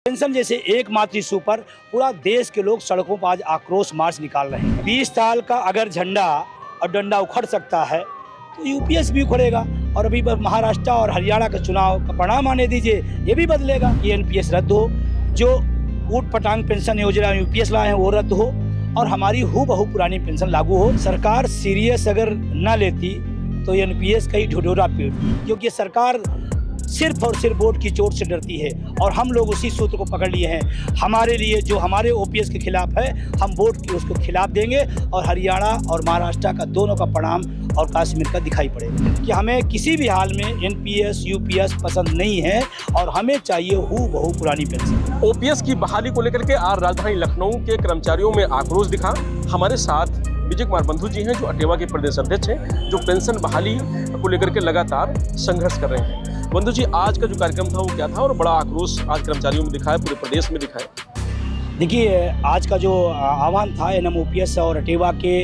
Pension जैसे एकमात्र issue पर पूरा देश के लोग सड़कों पर आज आक्रोश मार्च निकाल रहे हैं। 20 साल का अगर झंडा और डंडा उखड़ सकता है तो यूपीएस भी उखड़ेगा। और अभी महाराष्ट्र और हरियाणा का चुनाव का परिणाम आने दीजिए, ये भी बदलेगा। ये एनपीएस रद्द हो, जो ऊट पटांग पेंशन योजना यूपीएस लाए हैं वो रद्द हो और हमारी हूबहू पुरानी पेंशन लागू हो। सरकार सीरियस अगर न लेती तो एनपीएस का ही ढिढोरा पीटती, क्योंकि सरकार सिर्फ और सिर्फ वोट की चोट से डरती है और हम लोग उसी सूत्र को पकड़ लिए हैं। हमारे लिए जो हमारे ओपीएस के खिलाफ है, हम वोट की उसको खिलाफ देंगे और हरियाणा और महाराष्ट्र का दोनों का परिणाम और कश्मीर का दिखाई पड़ेगा कि हमें किसी भी हाल में एनपीएस यूपीएस पसंद नहीं है और हमें चाहिए हूबहू पुरानी पेंशन। ओपीएस की बहाली को लेकर के आज राजधानी लखनऊ के कर्मचारियों में आक्रोश दिखा। हमारे साथ विजय कुमार बंधु जी हैं, जो अटेवा के प्रदेश अध्यक्ष हैं, जो पेंशन बहाली को लेकर के लगातार संघर्ष कर रहे हैं। बंधु जी, आज का जो कार्यक्रम था वो क्या था और बड़ा आक्रोश आज कर्मचारियों में दिखा है, पूरे प्रदेश में दिखा है? देखिए, आज का जो आह्वान था एनएमओपीएस और अटेवा के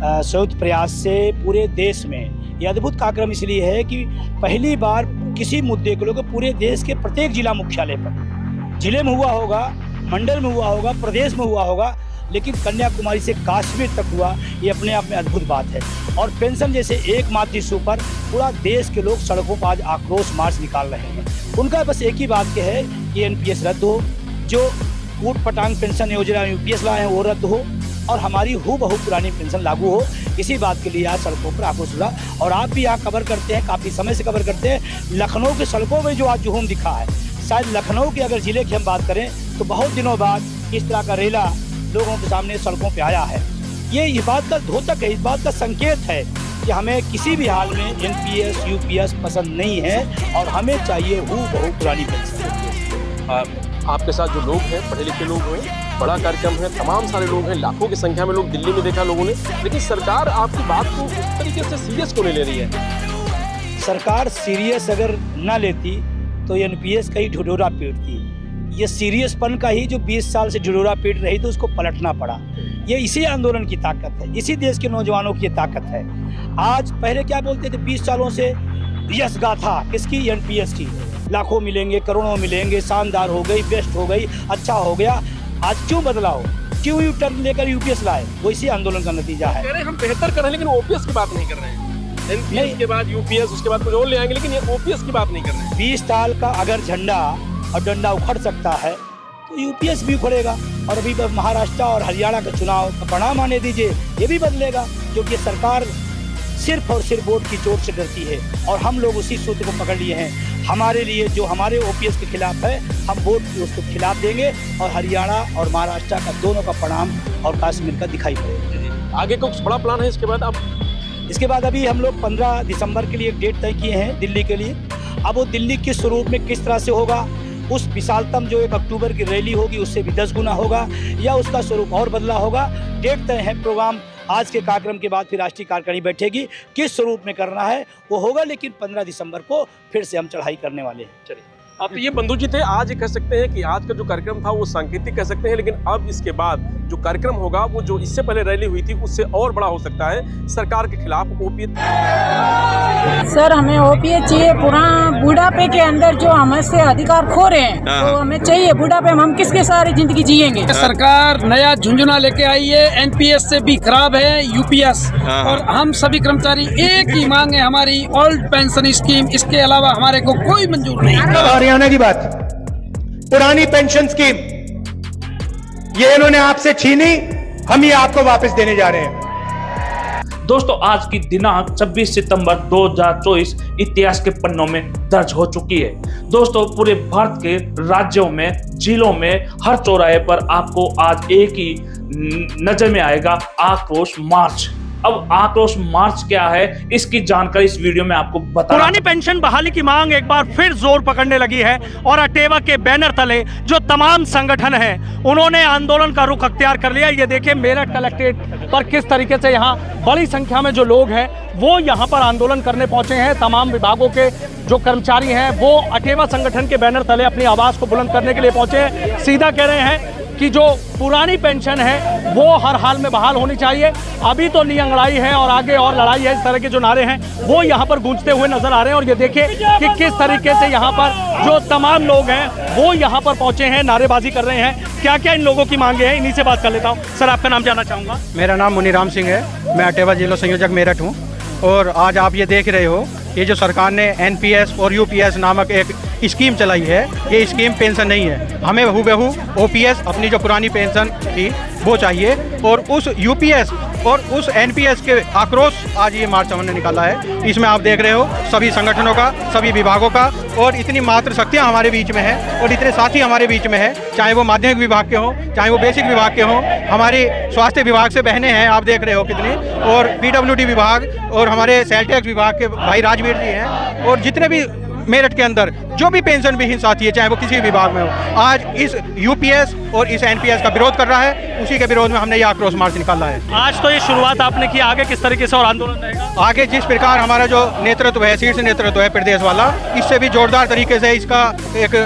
संयुक्त प्रयास से पूरे देश में ये अद्भुत कार्यक्रम इसलिए है कि पहली बार किसी मुद्दे को लेकर पूरे देश के प्रत्येक जिला मुख्यालय पर, जिले में हुआ होगा, मंडल में हुआ होगा, प्रदेश में हुआ होगा, लेकिन कन्याकुमारी से कश्मीर तक हुआ, ये अपने आप में अद्भुत बात है। और पेंशन जैसे एकमात्र इशू पर पूरा देश के लोग सड़कों पर आज आक्रोश मार्च निकाल रहे हैं। उनका बस एक ही बात के है कि एनपीएस रद्द हो, जो ऊट पटांग पेंशन योजना यूपीएस लाए हैं वो रद्द हो और हमारी हूबहू पुरानी पेंशन लागू हो। इसी बात के लिए आज सड़कों पर आक्रोश हुआ। और आप भी यहाँ कवर करते हैं, काफ़ी समय से कवर करते हैं, लखनऊ के सड़कों में जो आज जुहूम दिखा है, शायद लखनऊ के अगर ज़िले की हम बात करें तो बहुत दिनों बाद इस तरह का रेला लोगों के सामने सड़कों पे आया है। ये इस बात का द्योतक है, इस बात का संकेत है कि हमें किसी भी हाल में एनपीएस यूपीएस पसंद नहीं है और हमें चाहिए हूबहू पुरानी पेंशन। आपके साथ जो लोग हैं, पढ़े लिखे लोग हैं, बड़ा कार्यक्रम है, तमाम सारे लोग हैं, लाखों की संख्या में लोग दिल्ली में देखा लोगों ने, लेकिन सरकार आपकी बात को उस तरीके से सीरियस क्यों नहीं ले रही है? सरकार सीरियस अगर न लेती तो एनपीएस का ही ढिढोरा पीटती। ये सीरियसपन का ही जो 20 साल से ढिढोरा पीट रही थी उसको पलटना पड़ा। ये इसी आंदोलन की ताकत है, इसी देश के नौजवानों की ताकत है। आज पहले क्या बोलते थे, 20 सालों से यश गाथा किसकी, एनपीएस की, लाखों मिलेंगे, करोड़ों मिलेंगे, शानदार हो गई, बेस्ट हो गई, अच्छा हो गया। आज क्यों बदला हो, क्यों यू टर्न लेकर यूपीएस लाए? वो इसी आंदोलन का नतीजा है। कह रहे हम बेहतर कर रहे हैं लेकिन ओपीएस की बात नहीं कर रहे हैं। एनपीएस के बाद यूपीएस, उसके बाद कुछ और ले आएंगे, लेकिन ये ओपीएस की बात नहीं कर रहे हैं। 20 साल का अगर झंडा और डंडा उखड़ सकता है तो यूपीएस भी उखड़ेगा। और अभी महाराष्ट्र और हरियाणा का चुनाव का परिणाम आने दीजिए, ये भी बदलेगा, क्योंकि सरकार सिर्फ और सिर्फ वोट की चोट से डरती है और हम लोग उसी सूत्र को पकड़ लिए हैं। हमारे लिए जो हमारे ओपीएस के खिलाफ है, हम वोट की उसको खिलाफ देंगे और हरियाणा और महाराष्ट्र का दोनों का परिणाम और कश्मीर का दिखाई पड़ेगा। आगे कुछ बड़ा प्लान है इसके बाद? अब इसके बाद अभी हम लोग 15 दिसंबर के लिए एक डेट तय किए हैं दिल्ली के लिए। अब वो दिल्ली किस स्वरूप में किस तरह से होगा, उस विशालतम जो 1 अक्टूबर की रैली होगी उससे भी 10 गुना होगा या उसका स्वरूप और बदला होगा, डेट तय है। प्रोग्राम आज के कार्यक्रम के बाद फिर राष्ट्रीय कार्यकारिणी बैठेगी, किस स्वरूप में करना है वो होगा, लेकिन 15 दिसंबर को फिर से हम चढ़ाई करने वाले हैं। चलिए, अब तो ये बंधु जी थे, आज ये कह सकते हैं कि आज का जो कार्यक्रम था वो सांकेतिक कह सकते हैं, लेकिन अब इसके बाद जो कार्यक्रम होगा वो जो इससे पहले रैली हुई थी उससे और बड़ा हो सकता है। सरकार के खिलाफ ओपीएस। सर, हमें ओपीएस चाहिए। पुराना बुढ़ापे के अंदर जो हमसे अधिकार खो रहे हैं तो हमें चाहिए। बुढ़ापे में हम किसके सारी जिंदगी जिएंगे? सरकार नया झुंझुना लेके आई है, एनपीएस से भी खराब है यूपीएस, और हम सभी कर्मचारी एक ही मांग है, हमारी ओल्ड पेंशन स्कीम, इसके अलावा हमारे को कोई मंजूर नहीं। हरियाणा की बात, पुरानी पेंशन स्कीम ये इन्होंने आपसे छीनी, हम ये आपको वापस देने जा रहे हैं। दोस्तों, आज की दिनांक 26 सितंबर 2024 इतिहास के पन्नों में दर्ज हो चुकी है। दोस्तों, पूरे भारत के राज्यों में, जिलों में, हर चौराहे पर आपको आज एक ही नजर में आएगा, आक्रोश मार्च। अब आक्रोश मार्च क्या है, इसकी जानकारी इस वीडियो में आपको बता। पुरानी पेंशन बहाली की मांग एक बार फिर जोर पकड़ने लगी है और अटेवा के बैनर तले जो तमाम संगठन हैं उन्होंने आंदोलन का रुख अख्तियार कर लिया। ये देखिए मेरठ कलेक्ट्रेट पर किस तरीके से यहाँ बड़ी संख्या में जो लोग हैं वो यहाँ पर आंदोलन करने पहुंचे हैं। तमाम विभागों के जो कर्मचारी हैं वो अटेवा संगठन के बैनर तले अपनी आवाज़ को बुलंद करने के लिए पहुंचे हैं। सीधा कह रहे हैं कि जो पुरानी पेंशन है वो हर हाल में बहाल होनी चाहिए। अभी तो नियंगड़ाई है और आगे और लड़ाई है, इस तरह के जो नारे हैं वो यहाँ पर गूंजते हुए नजर आ रहे हैं। और ये देखिए कि किस तरीके से यहाँ पर जो तमाम लोग हैं वो यहाँ पर पहुँचे हैं, नारेबाजी कर रहे हैं। क्या क्या इन लोगों की मांगे हैं, इन्हीं से बात कर लेता हूँ। सर, आपका नाम जानना चाहूँगा। मेरा नाम मुनीराम सिंह है, मैं अटेवा जिला संयोजक मेरठ हूँ। और आज आप ये देख रहे हो, ये जो सरकार ने एनपीएस और यूपीएस नामक एक स्कीम चलाई है, ये स्कीम पेंशन नहीं है। हमें हूबहू ओपीएस, अपनी जो पुरानी पेंशन थी वो चाहिए। और उस यूपीएस और उस एनपीएस के आक्रोश आज ये मार्च हमने निकाला है। इसमें आप देख रहे हो सभी संगठनों का, सभी विभागों का, और इतनी मात्र शक्तियाँ हमारे बीच में है और इतने साथी हमारे बीच में है, चाहे वो माध्यमिक विभाग के हों, चाहे वो बेसिक विभाग के हों, हमारी स्वास्थ्य विभाग से बहनें हैं, आप देख रहे हो कितनी, और पीडब्ल्यूडी विभाग और हमारे सेल टैक्स विभाग के भाई राजवीर जी हैं, और जितने भी मेरठ के अंदर जो भी पेंशन विहीन साथी है, चाहे वो किसी भी विभाग में हो, आज इस यूपीएस और इस एनपीएस का विरोध कर रहा है। उसी के विरोध में हमने ये आक्रोश मार्च निकाला है। आज तो ये शुरुआत आपने की, आगे किस तरीके से और आंदोलन रहेगा? आगे जिस प्रकार हमारा जो नेतृत्व है, शीर्ष नेतृत्व है प्रदेश वाला, इससे भी जोरदार तरीके से इसका एक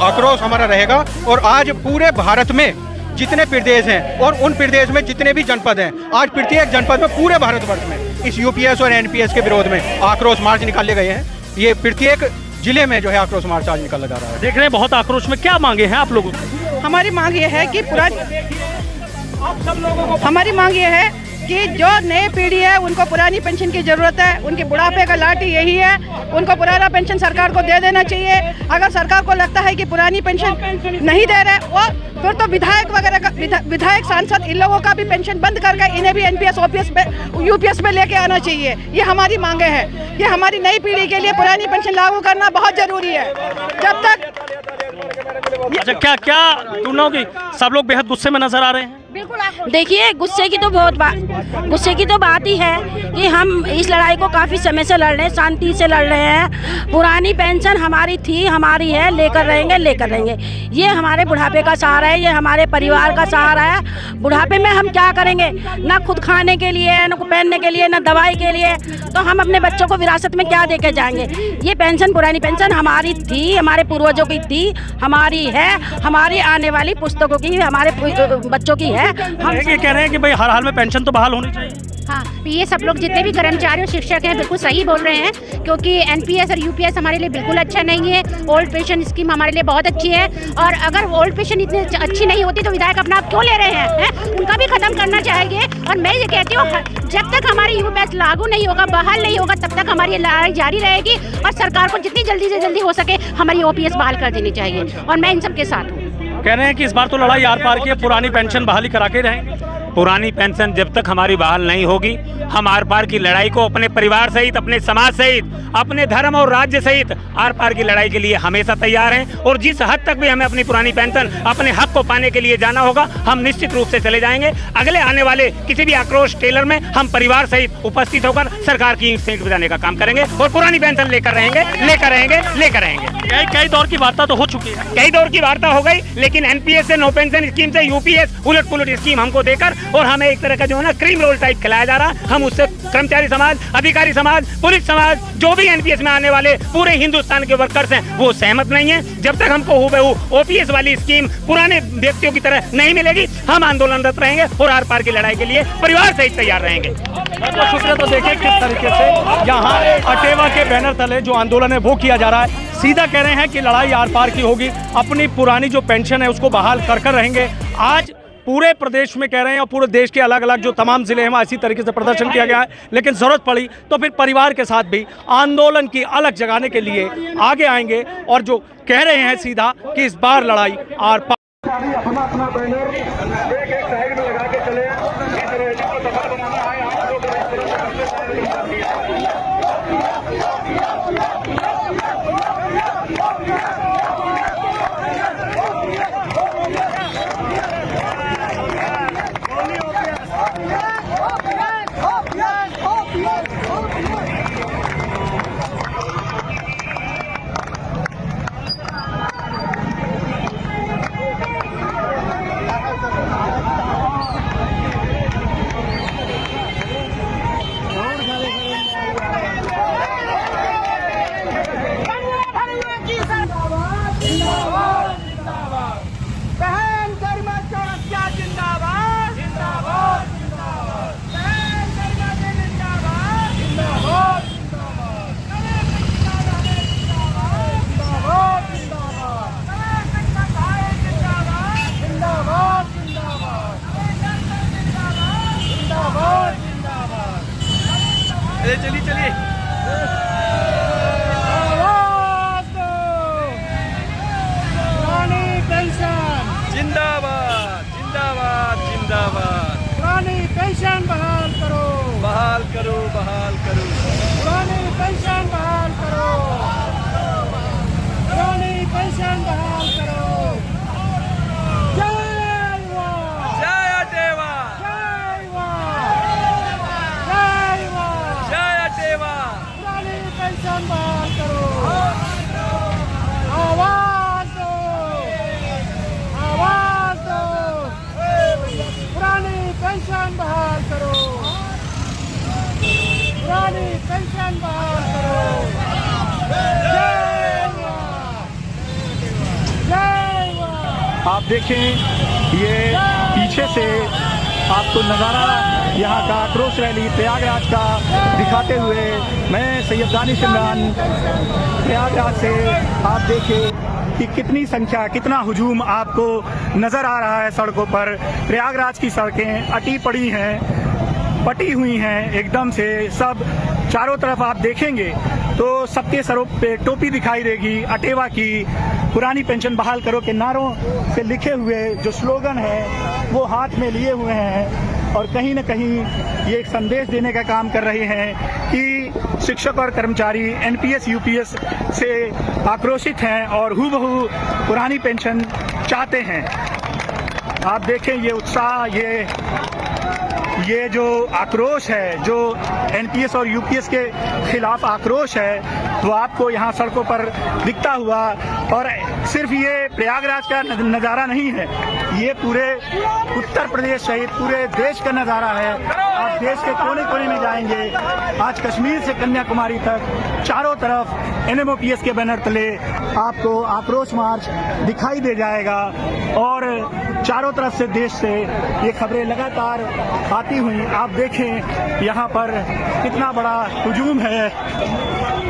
आक्रोश हमारा रहेगा। और आज पूरे भारत में जितने प्रदेश हैं और उन प्रदेश में जितने भी जनपद हैं, आज प्रत्येक जनपद में पूरे भारतवर्ष में इस यूपीएस और एनपीएस के विरोध में आक्रोश मार्च निकाले गए हैं। ये प्रत्येक जिले में जो है आक्रोश मार्च आज निकाला जा रहा है। देख रहे हैं बहुत आक्रोश में। क्या मांगे हैं आप लोगों की? हमारी मांग ये है कि हमारी मांग ये है कि जो नई पीढ़ी है उनको पुरानी पेंशन की जरूरत है। उनके बुढ़ापे का लाठी यही है, उनको पुराना पेंशन सरकार को दे देना चाहिए। अगर सरकार को लगता है कि पुरानी पेंशन नहीं दे रहे वो, फिर तो विधायक वगैरह का, विधायक सांसद, इन लोगों का भी पेंशन बंद करके इन्हें भी एनपीएस ओपीएस में यूपीएस में लेके आना चाहिए। ये हमारी मांगे हैं। ये हमारी नई पीढ़ी के लिए पुरानी पेंशन लागू करना बहुत जरूरी है। जब तक अच्छा, क्या दोनों की सब लोग बेहद गुस्से में नजर आ रहे हैं? देखिए, गुस्से की तो बात ही है कि हम इस लड़ाई को काफ़ी समय से लड़ रहे हैं, शांति से लड़ रहे हैं। पुरानी पेंशन हमारी थी, हमारी है, लेकर रहेंगे। ये हमारे बुढ़ापे का सहारा है, ये हमारे परिवार का सहारा है। बुढ़ापे में हम क्या करेंगे? ना खुद खाने के लिए, ना पहनने के लिए, ना दवाई के लिए, तो हम अपने बच्चों को विरासत में क्या देके जाएंगे? ये पेंशन, पुरानी पेंशन हमारी थी, हमारे पूर्वजों की थी, हमारी है, हमारी आने वाली पुस्तकों की, हमारे बच्चों की है। हम ये कह रहे हैं कि भाई हर हाल में पेंशन तो बहाल होनी चाहिए। हाँ, ये सब लोग जितने भी कर्मचारी और शिक्षक हैं बिल्कुल सही बोल रहे हैं, क्योंकि एनपीएस और यूपीएस हमारे लिए बिल्कुल अच्छा नहीं है। ओल्ड पेंशन स्कीम हमारे लिए बहुत अच्छी है, और अगर ओल्ड पेंशन इतनी अच्छी नहीं होती तो विधायक अपना आप क्यों ले रहे हैं? उनका भी खत्म करना चाहिए। और मैं ये कहती हूँ, जब तक हमारी यूपीएस लागू नहीं होगा, बहाल नहीं होगा, तब तक हमारी लड़ाई जारी रहेगी। और सरकार को जितनी जल्दी से जल्दी हो सके हमारी ओपीएस बहाल कर देनी चाहिए, और मैं इन सब के साथ हूँ। कह रहे हैं कि इस बार तो लड़ाई आर पार की है, पुरानी पेंशन बहाली करा के रहेंगे। पुरानी पेंशन जब तक हमारी बहाल नहीं होगी, हम आर पार की लड़ाई को अपने परिवार सहित, अपने समाज सहित, अपने धर्म और राज्य सहित आर पार की लड़ाई के लिए हमेशा तैयार हैं। और जिस हद तक भी हमें अपनी पुरानी पेंशन, अपने हक को पाने के लिए जाना होगा, हम निश्चित रूप से चले जाएंगे। अगले आने वाले किसी भी आक्रोश टेलर में हम परिवार सहित उपस्थित होकर सरकार की सीट बजाने का काम करेंगे और पुरानी पेंशन लेकर रहेंगे। कई दौर की वार्ता तो हो चुकी है, कई दौर की वार्ता हो गई, लेकिन एनपीएस से, नो पेंशन स्कीम से यूपीएस उलट पुलट स्कीम हमको देकर, और हमें एक तरह का जो है ना क्रीम रोल टाइप खिलाया जा रहा। हम उससे कर्मचारी समाज, अधिकारी समाज, पुलिस समाज, जो भी एनपीएस में आने वाले पूरे हिंदुस्तान के वर्कर्स हैं, वो सहमत नहीं है। जब तक हमको हूबहू ओपीएस वाली स्कीम पुराने व्यक्तियों की तरह नहीं मिलेगी, हम आंदोलनरत रहेंगे और आर पार की लड़ाई के लिए परिवार सहित तैयार रहेंगे। तो शुक्रिया। तो देखिए किस तरीके से यहाँ अटेवा के बैनर तले जो आंदोलन है वो किया जा रहा है। सीधा कह रहे हैं कि लड़ाई आर पार की होगी, अपनी पुरानी जो पेंशन है उसको बहाल कर रहेंगे। आज पूरे प्रदेश में कह रहे हैं और पूरे देश के अलग अलग जो तमाम जिले हैं वहाँ इसी तरीके से प्रदर्शन किया गया है, लेकिन ज़रूरत पड़ी तो फिर परिवार के साथ भी आंदोलन की अलग जगाने के लिए आगे आएंगे। और जो कह रहे हैं सीधा कि इस बार लड़ाई आर पार। अपना बैनर एक साइड में लगा के चले, इस रैली को सफल बनाना है। पेंशन बहाल करो, बहाल करो, बहाल करो, पुरानी पेंशन बहाल करो, पुरानी पेंशन बहाल करो। जय वाह, जय अटेवा, जय वाह, जय वाह, जय अटेवा, पुरानी पेंशन बहाल करो। आवाज दो, आवाज दो, पुरानी पेंशन बहाल करो, पुरानी पेंशन बहाल करो। जय वाह, जय वाह। आप देखें ये पीछे से आपको नज़ारा यहाँ का आक्रोश रैली प्रयागराज का दिखाते हुए मैं सैयद दानिश इमरान प्रयागराज से आप देखें कि कितनी संख्या, कितना हुजूम आपको नज़र आ रहा है सड़कों पर। प्रयागराज की सड़कें अटी पड़ी हैं, पटी हुई हैं एकदम से, सब चारों तरफ आप देखेंगे तो सबके सरों पे टोपी दिखाई देगी अटेवा की। पुरानी पेंशन बहाल करो के नारों से लिखे हुए जो स्लोगन है वो हाथ में लिए हुए हैं और कहीं न कहीं ये एक संदेश देने का काम कर रहे हैं कि शिक्षक और कर्मचारी एनपीएस यूपीएस से आक्रोशित हैं और हूबहू पुरानी पेंशन चाहते हैं। आप देखें ये उत्साह, ये जो आक्रोश है, जो एनपीएस और यूपीएस के खिलाफ आक्रोश है, वो आपको यहाँ सड़कों पर दिखता हुआ। और सिर्फ ये प्रयागराज का नज़ारा नहीं है, ये पूरे उत्तर प्रदेश सहित पूरे देश का नज़ारा है। आप देश के कोने कोने में जाएंगे, आज कश्मीर से कन्याकुमारी तक चारों तरफ एनएमओपीएस के बैनर तले आपको आक्रोश मार्च दिखाई दे जाएगा और चारों तरफ से देश से ये खबरें लगातार आती हुई आप देखें यहाँ पर कितना बड़ा हुजूम है।